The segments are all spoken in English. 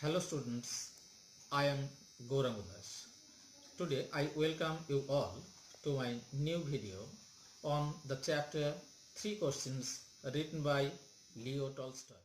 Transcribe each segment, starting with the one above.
Hello students, I am Gaurang Udas. Today I welcome you all to my new video on the chapter 3 questions written by Leo Tolstoy.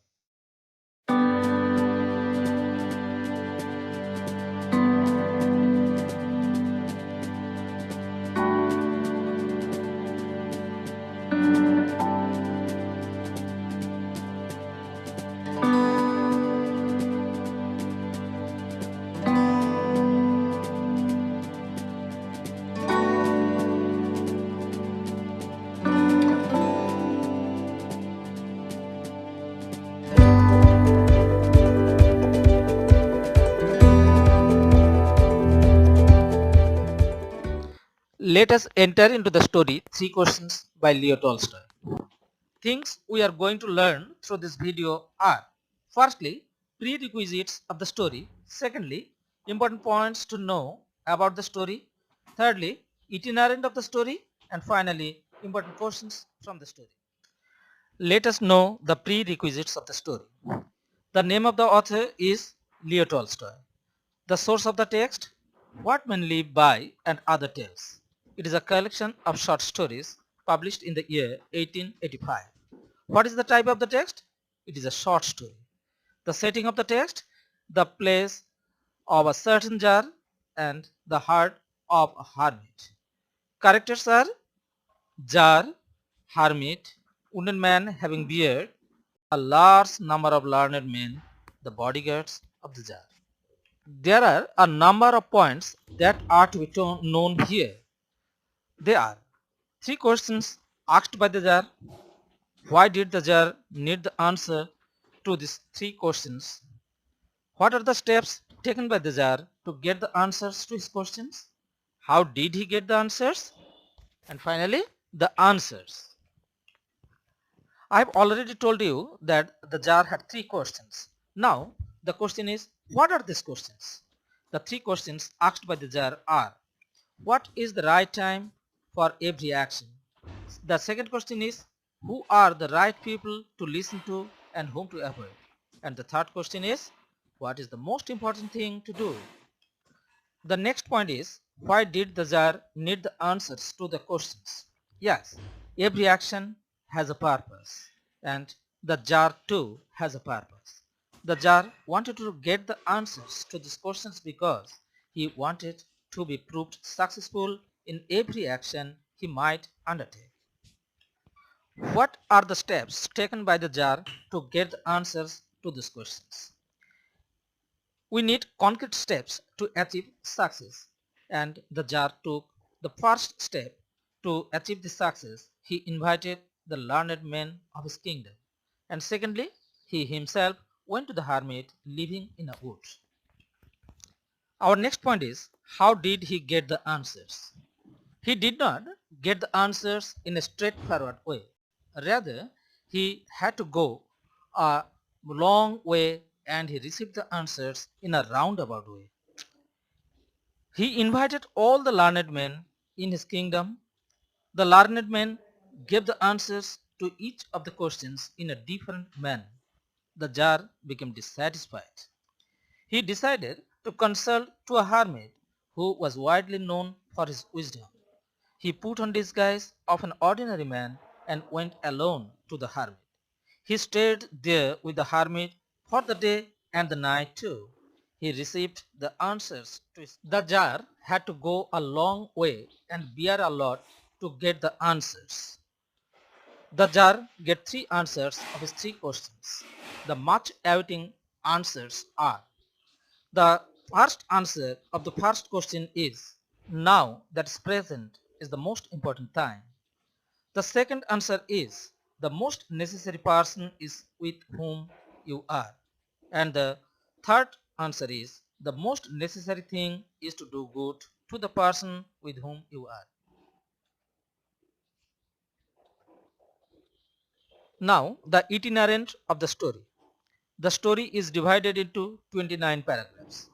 Let us enter into the story Three Questions by Leo Tolstoy. Things we are going to learn through this video are: firstly, prerequisites of the story; secondly, important points to know about the story; thirdly, itinerant of the story; and finally, important questions from the story. Let us know the prerequisites of the story. The name of the author is Leo Tolstoy. The source of the text: What Men Live By and Other Tales. It is a collection of short stories published in the year 1885. What is the type of the text? It is a short story. The setting of the text: the place of a certain jar and the heart of a hermit. Characters are jar, hermit, wooden man having beard, a large number of learned men, the bodyguards of the jar. There are a number of points that are to be known here. They are: three questions asked by the jar. Why did the jar need the answer to these three questions? What are the steps taken by the jar to get the answers to his questions? How did he get the answers? And finally, the answers. I have already told you that the jar had three questions. Now, the question is, what are these questions? The three questions asked by the jar are: what is the right time for every action? The second question is, who are the right people to listen to and whom to avoid? And the third question is, what is the most important thing to do? The next point is, why did the jar need the answers to the questions? Yes, every action has a purpose, and the jar too has a purpose. The jar wanted to get the answers to these questions because he wanted to be proved successful in every action he might undertake. What are the steps taken by the jar to get the answers to these questions? We need concrete steps to achieve success, and the jar took the first step. To achieve this success, he invited the learned men of his kingdom, and secondly, he himself went to the hermit living in a wood. Our next point is, how did he get the answers? He did not get the answers in a straightforward way. Rather, he had to go a long way and he received the answers in a roundabout way. He invited all the learned men in his kingdom. The learned men gave the answers to each of the questions in a different manner. The jar became dissatisfied. He decided to consult to a hermit who was widely known for his wisdom. He put on disguise of an ordinary man and went alone to the hermit. He stayed there with the hermit for the day and the night too. He received the answers to his. The jar had to go a long way and bear a lot to get the answers. The jar get three answers of his three questions. The much awaiting answers are: the first answer of the first question is, now that is present is the most important time. The second answer is, the most necessary person is with whom you are. And the third answer is, the most necessary thing is to do good to the person with whom you are. Now, the itinerant of the story. The story is divided into 29 paragraphs.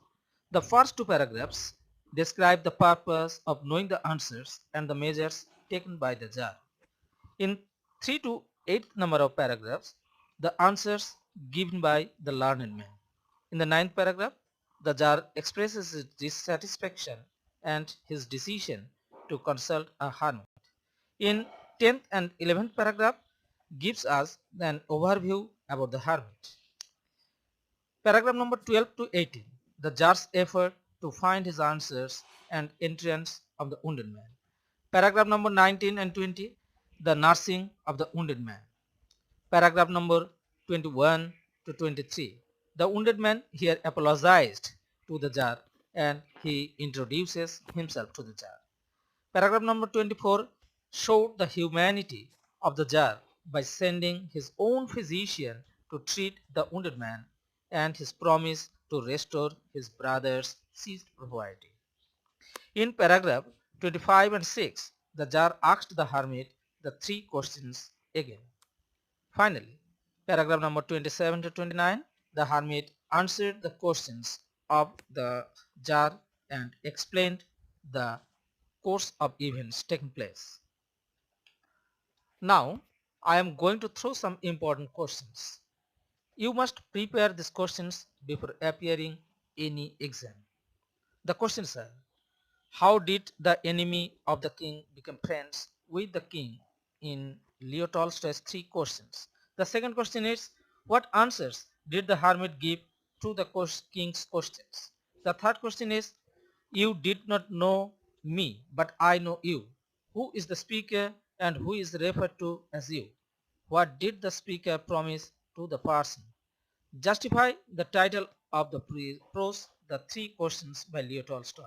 The first two paragraphs describe the purpose of knowing the answers and the measures taken by the jar. In 3 to 8 number of paragraphs, the answers given by the learned man. In the 9th paragraph, the Tsar expresses his dissatisfaction and his decision to consult a hermit. In 10th and 11th paragraph, gives us an overview about the hermit. Paragraph number 12 to 18, the Tsar's effort to find his answers and entrance of the wounded man. Paragraph number 19 and 20, the nursing of the wounded man. Paragraph number 21 to 23, the wounded man here apologized to the Tsar and he introduces himself to the Tsar. Paragraph number 24 showed the humanity of the Tsar by sending his own physician to treat the wounded man and his promise to restore his brother's seized property. In paragraph 25 and 6, the Tsar asked the hermit the three questions again. Finally, paragraph number 27 to 29, the hermit answered the questions of the Tsar and explained the course of events taking place. Now, I am going to throw some important questions. You must prepare these questions before appearing any exam. The questions are: how did the enemy of the king become friends with the king in Leo Tolstoy's three questions? The second question is: what answers did the hermit give to the king's questions? The third question is: you did not know me, but I know you. Who is the speaker and who is referred to as you? What did the speaker promise to the person? Justify the title of the prose, The Three Questions by Leo Tolstoy.